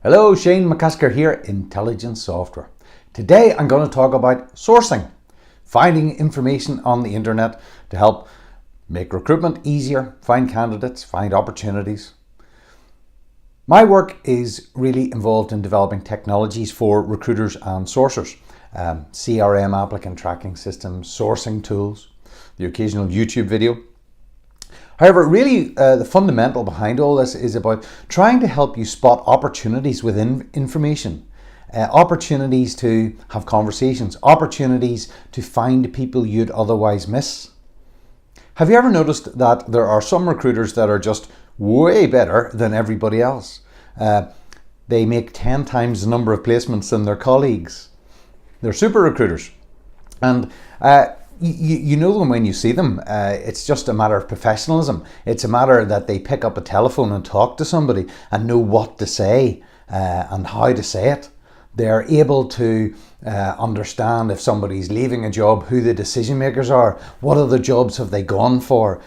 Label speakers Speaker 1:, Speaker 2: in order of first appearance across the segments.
Speaker 1: Hello, Shane McCasker here, Intelligence Software. Today I'm going to talk about sourcing, finding information on the internet to help make recruitment easier, find candidates, find opportunities. My work is really involved in developing technologies for recruiters and sourcers, CRM, applicant tracking systems, sourcing tools, the occasional YouTube video. However, really the fundamental behind all this is about trying to help you spot opportunities within information, opportunities to have conversations, opportunities to find people you'd otherwise miss. Have you ever noticed that there are some recruiters that are just way better than everybody else? They make 10 times the number of placements than their colleagues. They're super recruiters. And you know them when you see them. It's just a matter of professionalism. It's a matter that they pick up a telephone and talk to somebody and know what to say and how to say it. They're able to understand if somebody's leaving a job, who the decision makers are, what other jobs have they gone for,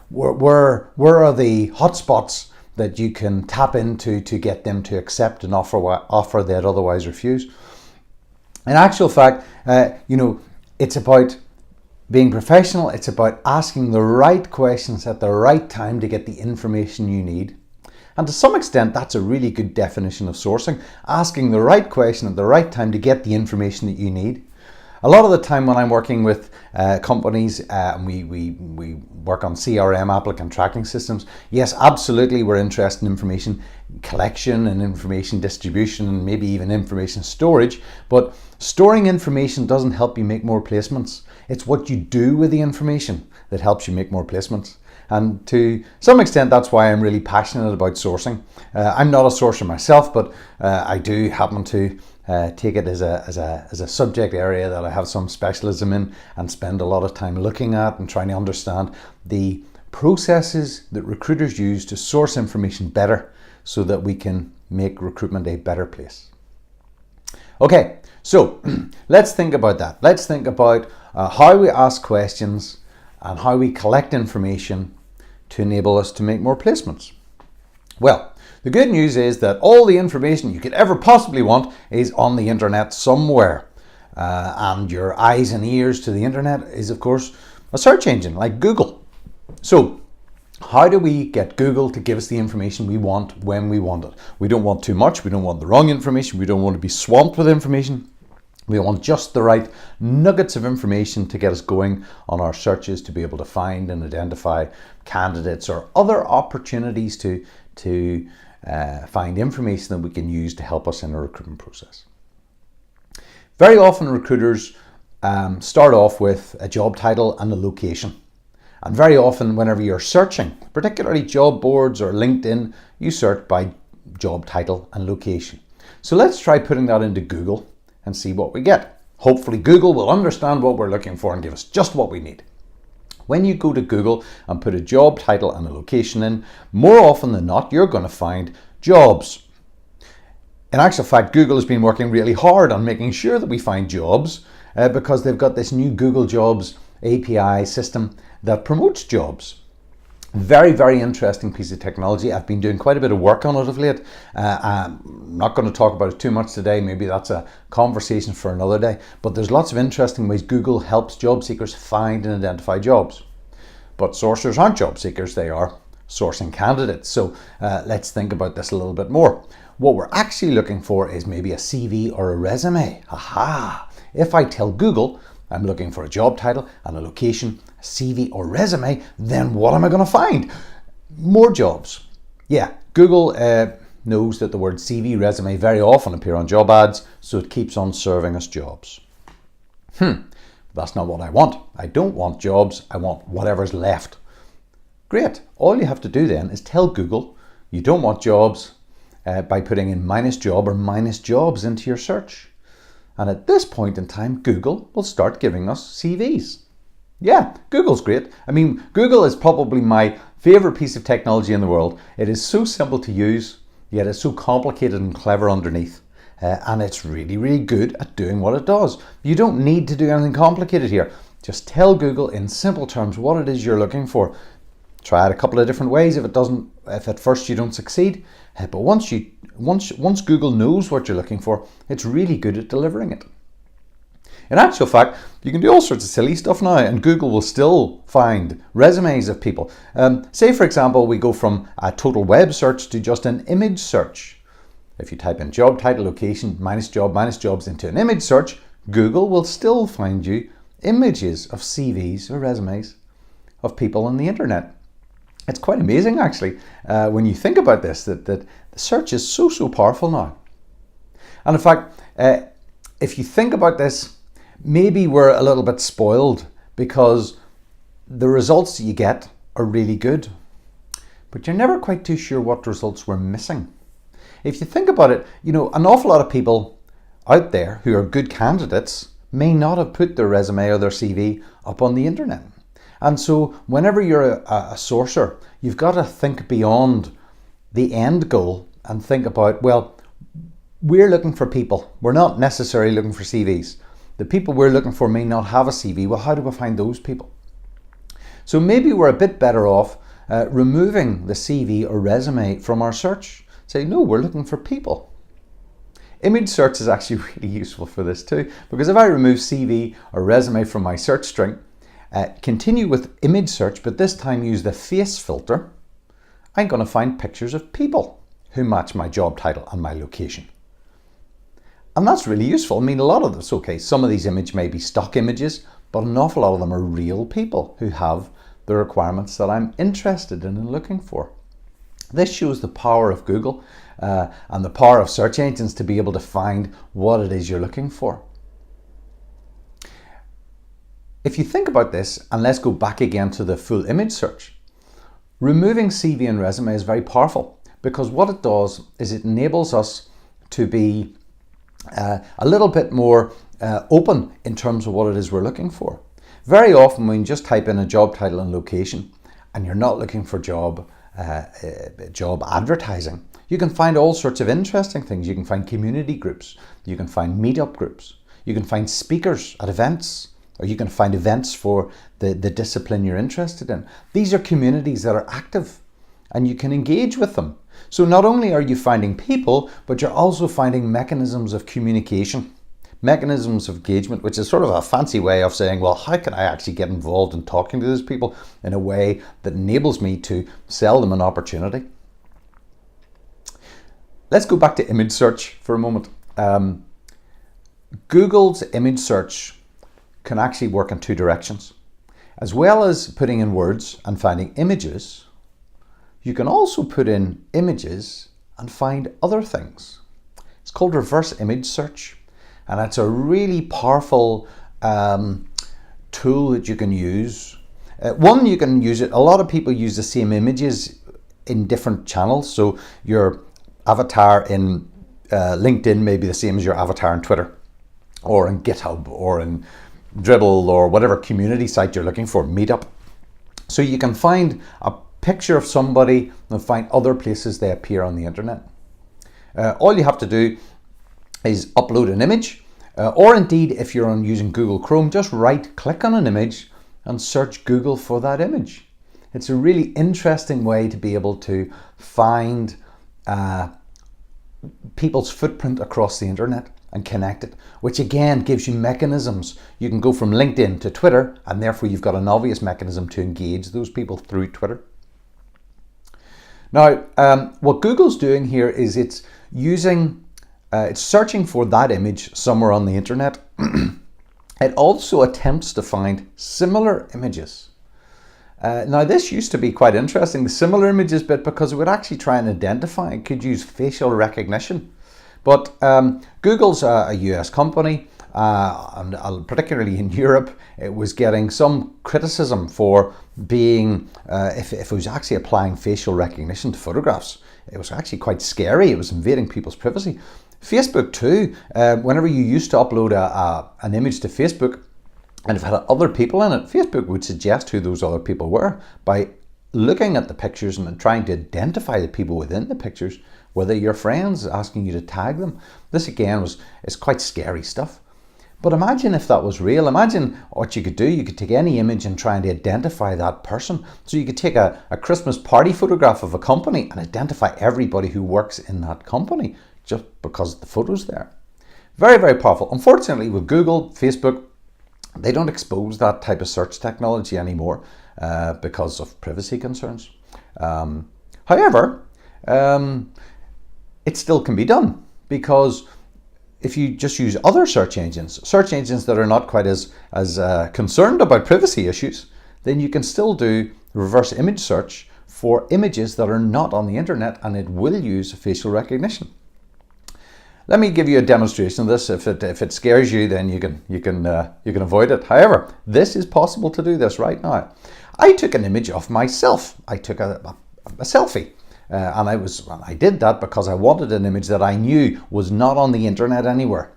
Speaker 1: where are the hotspots that you can tap into to get them to accept an offer they'd otherwise refuse. In actual fact, it's about being professional. It's about asking the right questions at the right time to get the information you need. And to some extent, that's a really good definition of sourcing, asking the right question at the right time to get the information that you need. A lot of the time when I'm working with companies and we work on CRM, applicant tracking systems, yes, absolutely, we're interested in information collection and information distribution and maybe even information storage, but storing information doesn't help you make more placements. It's what you do with the information that helps you make more placements. And to some extent, that's why I'm really passionate about sourcing. I'm not a sourcer myself, but I do happen to take it as a subject area that I have some specialism in and spend a lot of time looking at and trying to understand the processes that recruiters use to source information better so that we can make recruitment a better place. Okay, so let's think about that. Let's think about how we ask questions and how we collect information to enable us to make more placements. Well, the good news is that all the information you could ever possibly want is on the internet somewhere. And your eyes and ears to the internet is, of course, a search engine like Google. So how do we get Google to give us the information we want when we want it? We don't want too much. We don't want the wrong information. We don't want to be swamped with information. We want just the right nuggets of information to get us going on our searches to be able to find and identify candidates or other opportunities to find information that we can use to help us in a recruitment process. Very often recruiters start off with a job title and a location. And very often whenever you're searching, particularly job boards or LinkedIn, you search by job title and location. So let's try putting that into Google and see what we get. Hopefully Google will understand what we're looking for and give us just what we need. When you go to Google and put a job title and a location in, more often than not, you're going to find jobs. In actual fact, Google has been working really hard on making sure that we find jobs because they've got this new Google Jobs API system that promotes jobs. Very, very interesting piece of technology. I've been doing quite a bit of work on it of late. I'm not going to talk about it too much today. Maybe that's a conversation for another day. But there's lots of interesting ways Google helps job seekers find and identify jobs. But sourcers aren't job seekers. They are sourcing candidates. So let's think about this a little bit more. What we're actually looking for is maybe a CV or a resume. Aha! If I tell Google I'm looking for a job title and a location, a CV or resume, then what am I going to find? More jobs. Yeah, Google knows that the word CV, resume very often appear on job ads, so it keeps on serving us jobs. That's not what I want. I don't want jobs, I want whatever's left. Great. All you have to do then is tell Google you don't want jobs by putting in -job or -jobs into your search. And at this point in time, Google will start giving us CVs. Yeah, Google's great. I mean, Google is probably my favorite piece of technology in the world. It is so simple to use, yet it's so complicated and clever underneath. And it's really, really good at doing what it does. You don't need to do anything complicated here. Just tell Google in simple terms what it is you're looking for. Try it a couple of different ways if at first you don't succeed. But once once Google knows what you're looking for, it's really good at delivering it. In actual fact, you can do all sorts of silly stuff now, and Google will still find resumes of people. Say, for example, we go from a total web search to just an image search. If you type in job title, location, minus jobs into an image search, Google will still find you images of CVs or resumes of people on the internet. It's quite amazing, actually, when you think about this, that the search is so powerful now. And in fact, if you think about this, maybe we're a little bit spoiled because the results that you get are really good, but you're never quite too sure what results we're missing. If you think about it, an awful lot of people out there who are good candidates may not have put their resume or their CV up on the internet. And so whenever you're a sourcer, you've got to think beyond the end goal and think about, well, we're looking for people. We're not necessarily looking for CVs. The people we're looking for may not have a CV. Well, how do we find those people? So maybe we're a bit better off removing the CV or resume from our search. Say, no, we're looking for people. Image search is actually really useful for this too, because if I remove CV or resume from my search string, continue with image search, but this time use the face filter, I'm going to find pictures of people who match my job title and my location. And that's really useful. I mean, a lot of this, okay, some of these images may be stock images, but an awful lot of them are real people who have the requirements that I'm interested in and looking for. This shows the power of Google and the power of search engines to be able to find what it is you're looking for. If you think about this, and let's go back again to the full image search, removing CV and resume is very powerful, because what it does is it enables us to be a little bit more open in terms of what it is we're looking for. Very often when you just type in a job title and location and you're not looking for job advertising, you can find all sorts of interesting things. You can find community groups, you can find meetup groups, you can find speakers at events, or you can find events for the discipline you're interested in. These are communities that are active and you can engage with them. So not only are you finding people, but you're also finding mechanisms of communication, mechanisms of engagement, which is sort of a fancy way of saying, well, how can I actually get involved in talking to those people in a way that enables me to sell them an opportunity? Let's go back to image search for a moment. Google's image search can actually work in two directions. As well as putting in words and finding images, you can also put in images and find other things. It's called reverse image search, and it's a really powerful tool that you can use. One, you can use it, a lot of people use the same images in different channels, so your avatar in LinkedIn may be the same as your avatar on Twitter, or in GitHub, or in Dribble, or whatever community site you're looking for, Meetup. So you can find a picture of somebody and find other places they appear on the internet. All you have to do is upload an image, or indeed if you're using Google Chrome, just right click on an image and search Google for that image. It's a really interesting way to be able to find people's footprint across the internet and connect it, which again gives you mechanisms. You can go from LinkedIn to Twitter, and therefore you've got an obvious mechanism to engage those people through Twitter. Now, what Google's doing here is it's searching for that image somewhere on the internet. It also attempts to find similar images. Now, this used to be quite interesting, the similar images bit, because it would actually try and identify, it could use facial recognition. But Google's a US company, and particularly in Europe, it was getting some criticism for being, if it was actually applying facial recognition to photographs, it was actually quite scary. It was invading people's privacy. Facebook too, whenever you used to upload an image to Facebook, and if it had other people in it, Facebook would suggest who those other people were by looking at the pictures and trying to identify the people within the pictures, whether your friends, asking you to tag them. This again is quite scary stuff. But imagine if that was real. Imagine what you could do. You could take any image and try and identify that person. So you could take a Christmas party photograph of a company and identify everybody who works in that company just because the photo's there. Very, very powerful. Unfortunately, with Google, Facebook, they don't expose that type of search technology anymore because of privacy concerns. However, it still can be done, because if you just use other search engines that are not quite as concerned about privacy issues, then you can still do reverse image search for images that are not on the internet, and it will use facial recognition. Let me give you a demonstration of this. If it scares you, then you can avoid it. However, this is possible to do this right now. I took an image of myself. I took a selfie. And I did that because I wanted an image that I knew was not on the internet anywhere.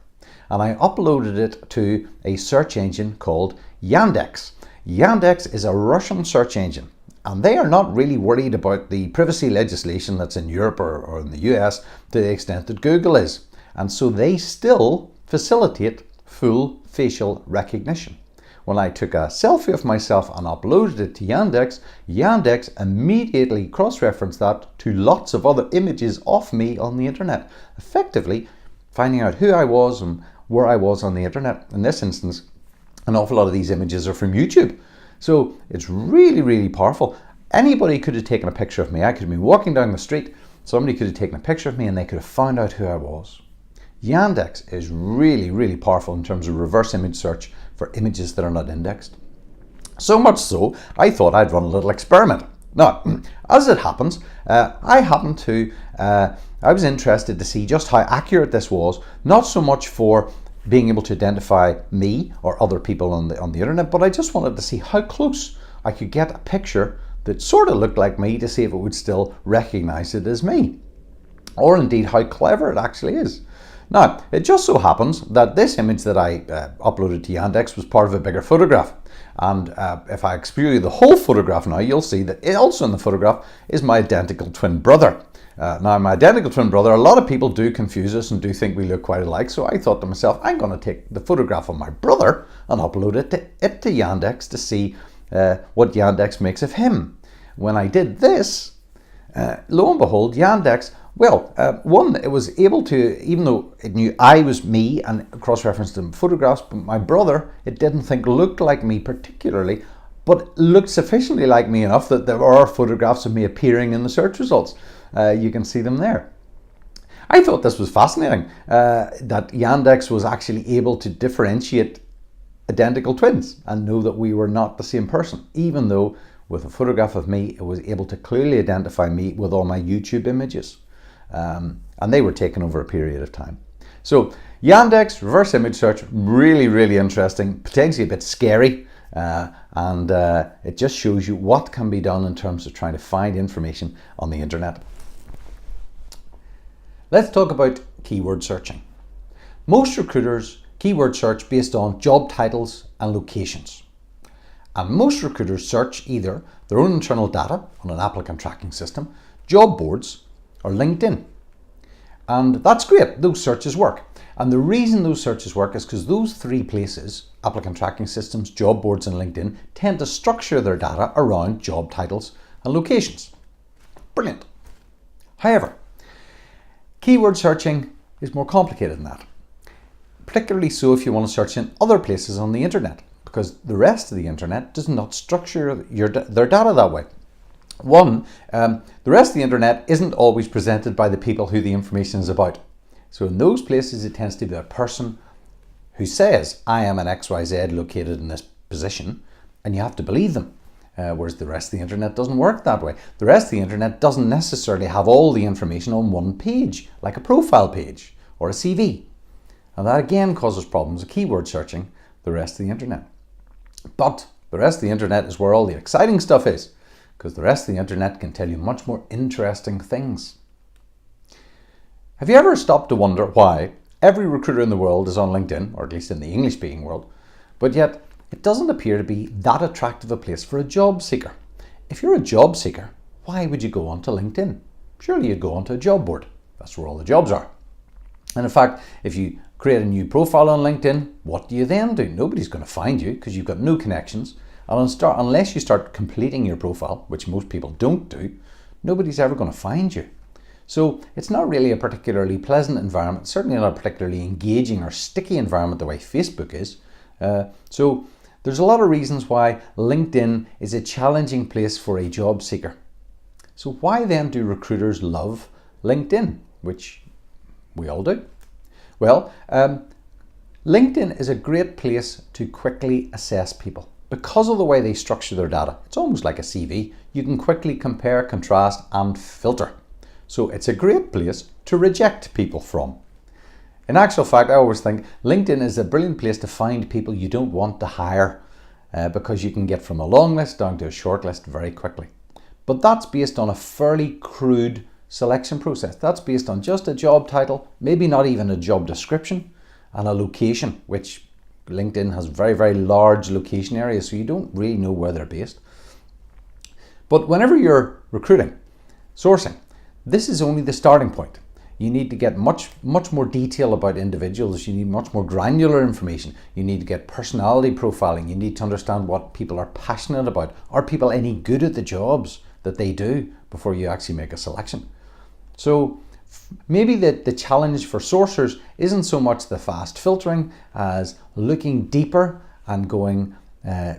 Speaker 1: And I uploaded it to a search engine called Yandex. Yandex is a Russian search engine, and they are not really worried about the privacy legislation that's in Europe or in the US to the extent that Google is. And so they still facilitate full facial recognition. When I took a selfie of myself and uploaded it to Yandex, Yandex immediately cross-referenced that to lots of other images of me on the internet, effectively finding out who I was and where I was on the internet. In this instance, an awful lot of these images are from YouTube. So it's really, really powerful. Anybody could have taken a picture of me. I could have been walking down the street, somebody could have taken a picture of me, and they could have found out who I was. Yandex is really, really powerful in terms of reverse image search for images that are not indexed. So much so, I thought I'd run a little experiment. Now, as it happens, I was interested to see just how accurate this was, not so much for being able to identify me or other people on the internet, but I just wanted to see how close I could get a picture that sort of looked like me to see if it would still recognize it as me, or indeed how clever it actually is. Now, it just so happens that this image that I uploaded to Yandex was part of a bigger photograph. And if I explore the whole photograph now, you'll see that also in the photograph is my identical twin brother. Now, my identical twin brother, a lot of people do confuse us and do think we look quite alike. So I thought to myself, I'm going to take the photograph of my brother and upload it to Yandex to see what Yandex makes of him. When I did this, lo and behold, Yandex, it was able to, even though it knew I was me and cross-referenced in photographs, but my brother, it didn't think looked like me particularly, but looked sufficiently like me enough that there are photographs of me appearing in the search results. You can see them there. I thought this was fascinating, that Yandex was actually able to differentiate identical twins and know that we were not the same person, even though with a photograph of me, it was able to clearly identify me with all my YouTube images. And they were taken over a period of time. So Yandex, reverse image search, really, really interesting, potentially a bit scary, and it just shows you what can be done in terms of trying to find information on the internet. Let's talk about keyword searching. Most recruiters keyword search based on job titles and locations. And most recruiters search either their own internal data on an applicant tracking system, job boards, or LinkedIn. And that's great, those searches work. And the reason those searches work is because those three places, applicant tracking systems, job boards, and LinkedIn, tend to structure their data around job titles and locations. Brilliant. However, keyword searching is more complicated than that. Particularly so if you want to search in other places on the internet, because the rest of the internet does not structure their data that way. One, the rest of the internet isn't always presented by the people who the information is about. So in those places, it tends to be a person who says, I am an XYZ located in this position, and you have to believe them. Whereas the rest of the internet doesn't work that way. The rest of the internet doesn't necessarily have all the information on one page, like a profile page or a CV. And that again causes problems with keyword searching the rest of the internet. But the rest of the internet is where all the exciting stuff is, because the rest of the internet can tell you much more interesting things. Have you ever stopped to wonder why every recruiter in the world is on LinkedIn, or at least in the English-speaking world, but yet it doesn't appear to be that attractive a place for a job seeker? If you're a job seeker, why would you go onto LinkedIn? Surely you'd go onto a job board. That's where all the jobs are. And in fact, if you create a new profile on LinkedIn. What do you then do? Nobody's going to find you because you've got no connections. And unless you start completing your profile, which most people don't do, nobody's ever going to find you. So it's not really a particularly pleasant environment, certainly not a particularly engaging or sticky environment the way Facebook is. So there's a lot of reasons why LinkedIn is a challenging place for a job seeker. So why then do recruiters love LinkedIn, which we all do? Well, LinkedIn is a great place to quickly assess people. Because of the way they structure their data, it's almost like a CV. You can quickly compare, contrast, and filter. So it's a great place to reject people from. In actual fact, I always think LinkedIn is a brilliant place to find people you don't want to hire because you can get from a long list down to a short list very quickly. But that's based on a fairly crude selection process. That's based on just a job title, maybe not even a job description, and a location, which LinkedIn has very, very large location areas, so you don't really know where they're based. But whenever you're recruiting, sourcing, this is only the starting point. You need to get much more detail about individuals. You need much more granular information. You need to get personality profiling. You need to understand what people are passionate about. Are people any good at the jobs that they do before you actually make a selection? So maybe the challenge for sourcers isn't so much the fast filtering as looking deeper and going,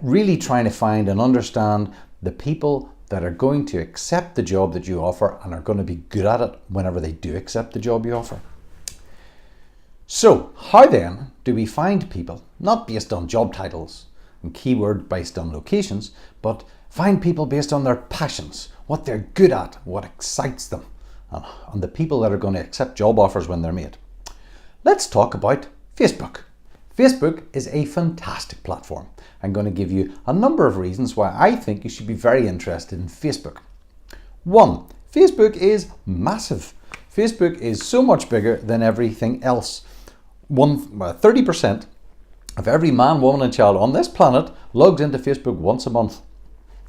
Speaker 1: really trying to find and understand the people that are going to accept the job that you offer and are going to be good at it whenever they do accept the job you offer. So how then do we find people, not based on job titles and keyword based on locations, but find people based on their passions, what they're good at, what excites them, and the people that are going to accept job offers when they're made? Let's talk about Facebook. Facebook is a fantastic platform. I'm going to give you a number of reasons why I think you should be very interested in Facebook. 1, Facebook is massive. Facebook is so much bigger than everything else. 30% of every man, woman and child on this planet logs into Facebook once a month.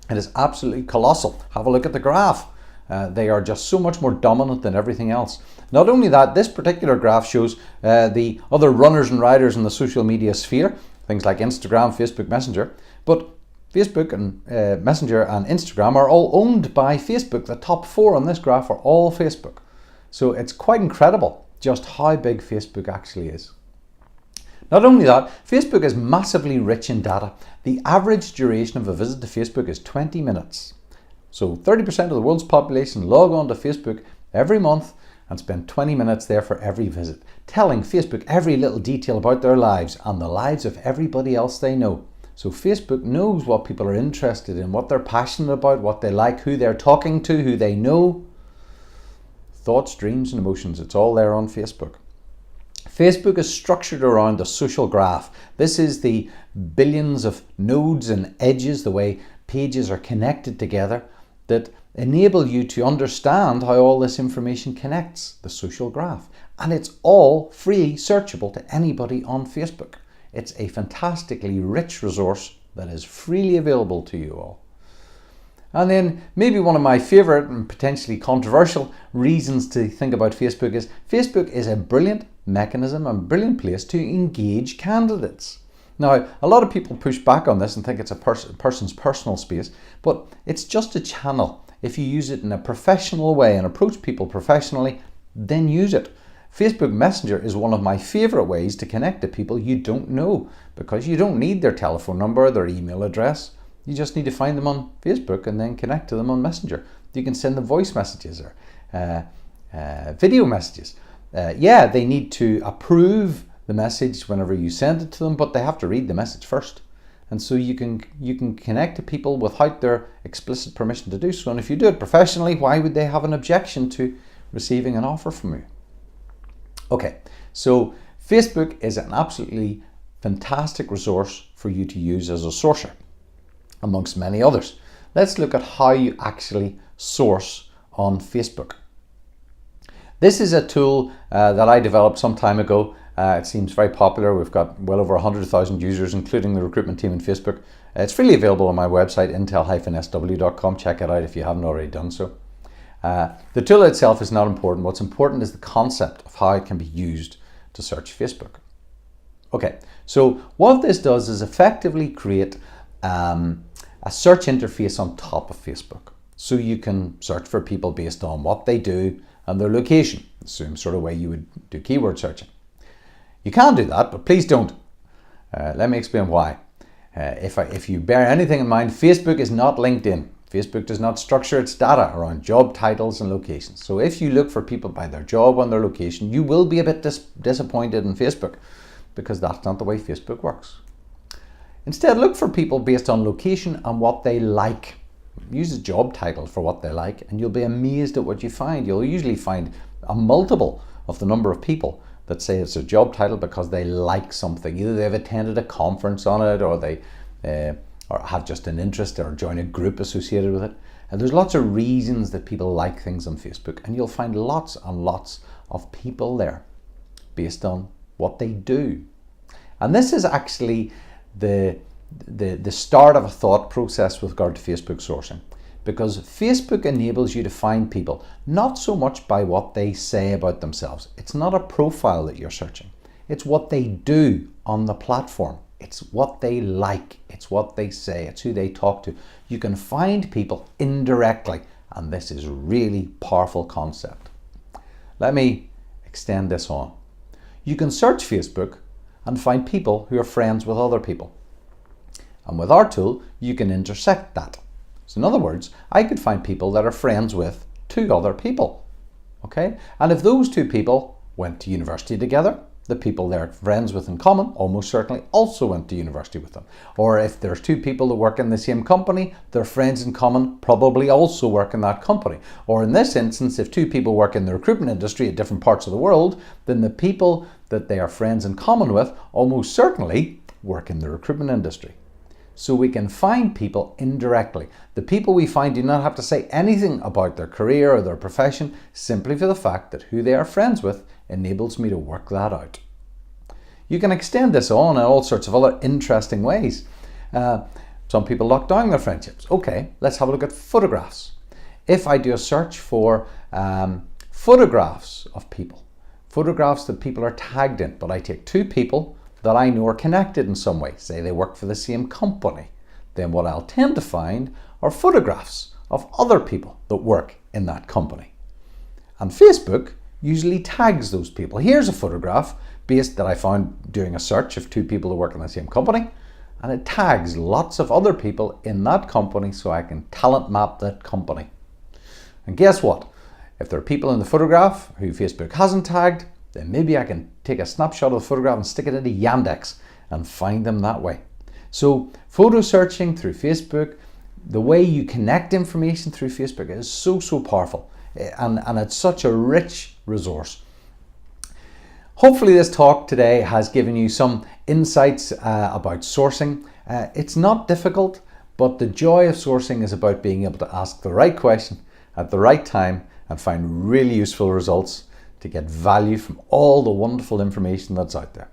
Speaker 1: It is absolutely colossal. Have a look at the graph. They are just so much more dominant than everything else. Not only that, this particular graph shows the other runners and riders in the social media sphere, things like Instagram, Facebook Messenger, but Facebook and Messenger and Instagram are all owned by Facebook. The top 4 on this graph are all Facebook. So it's quite incredible just how big Facebook actually is. Not only that, Facebook is massively rich in data. The average duration of a visit to Facebook is 20 minutes. So 30% of the world's population log on to Facebook every month and spend 20 minutes there for every visit, telling Facebook every little detail about their lives and the lives of everybody else they know. So Facebook knows what people are interested in, what they're passionate about, what they like, who they're talking to, who they know. Thoughts, dreams and emotions, it's all there on Facebook. Facebook is structured around the social graph. This is the billions of nodes and edges, the way pages are connected together, that enable you to understand how all this information connects, the social graph. And it's all freely searchable to anybody on Facebook. It's a fantastically rich resource that is freely available to you all. And then maybe one of my favorite and potentially controversial reasons to think about Facebook is a brilliant mechanism and brilliant place to engage candidates. Now, a lot of people push back on this and think it's a person's personal space, but it's just a channel. If you use it in a professional way and approach people professionally, then use it. Facebook Messenger is one of my favorite ways to connect to people you don't know, because you don't need their telephone number, their email address. You just need to find them on Facebook and then connect to them on Messenger. You can send them voice messages or video messages. They need to approve the message whenever you send it to them, but they have to read the message first. And so you can connect to people without their explicit permission to do so. And if you do it professionally, why would they have an objection to receiving an offer from you? Okay, so Facebook is an absolutely fantastic resource for you to use as a sourcer, amongst many others. Let's look at how you actually source on Facebook. This is a tool that I developed some time ago. It seems very popular. We've got well over 100,000 users, including the recruitment team in Facebook. It's freely available on my website, intel-sw.com. Check it out if you haven't already done so. The tool itself is not important. What's important is the concept of how it can be used to search Facebook. Okay, so what this does is effectively create a search interface on top of Facebook. So you can search for people based on what they do and their location, the same sort of way you would do keyword searching. You can do that, but please don't. Let me explain why. If you bear anything in mind, Facebook is not LinkedIn. Facebook does not structure its data around job titles and locations. So if you look for people by their job and their location, you will be a bit disappointed in Facebook, because that's not the way Facebook works. Instead, look for people based on location and what they like. Use a job title for what they like, and you'll be amazed at what you find. You'll usually find a multiple of the number of people that say it's a job title because they like something. Either they've attended a conference on it, or they or have just an interest, or join a group associated with it. And there's lots of reasons that people like things on Facebook, and you'll find lots and lots of people there based on what they do. And this is actually the start of a thought process with regard to Facebook sourcing, because Facebook enables you to find people not so much by what they say about themselves. It's not a profile that you're searching. It's what they do on the platform. It's what they like. It's what they say. It's who they talk to. You can find people indirectly, and this is a really powerful concept. Let me extend this on. You can search Facebook and find people who are friends with other people. And with our tool, you can intersect that. So in other words, I could find people that are friends with 2 other people. Okay? And if those 2 people went to university together, the people they're friends with in common almost certainly also went to university with them. Or if there's 2 people that work in the same company, their friends in common probably also work in that company. Or in this instance, if 2 people work in the recruitment industry at different parts of the world, then the people that they are friends in common with almost certainly work in the recruitment industry. So we can find people indirectly. The people we find do not have to say anything about their career or their profession, simply for the fact that who they are friends with enables me to work that out. You can extend this on in all sorts of other interesting ways. Some people lock down their friendships. Okay, let's have a look at photographs. If I do a search for photographs of people, photographs that people are tagged in, but I take 2 people that I know are connected in some way, say they work for the same company, then what I'll tend to find are photographs of other people that work in that company. And Facebook usually tags those people. Here's a photograph that I found doing a search of 2 people who work in the same company, and it tags lots of other people in that company so I can talent map that company. And guess what? If there are people in the photograph who Facebook hasn't tagged, then maybe I can take a snapshot of the photograph and stick it into Yandex and find them that way. So photo searching through Facebook, the way you connect information through Facebook is so powerful, and it's such a rich resource. Hopefully this talk today has given you some insights about sourcing. It's not difficult, but the joy of sourcing is about being able to ask the right question at the right time and find really useful results to get value from all the wonderful information that's out there.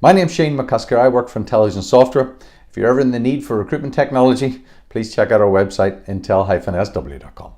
Speaker 1: My name's Shane McCusker. I work for Intelligence Software. If you're ever in the need for recruitment technology, please check out our website, intel-sw.com.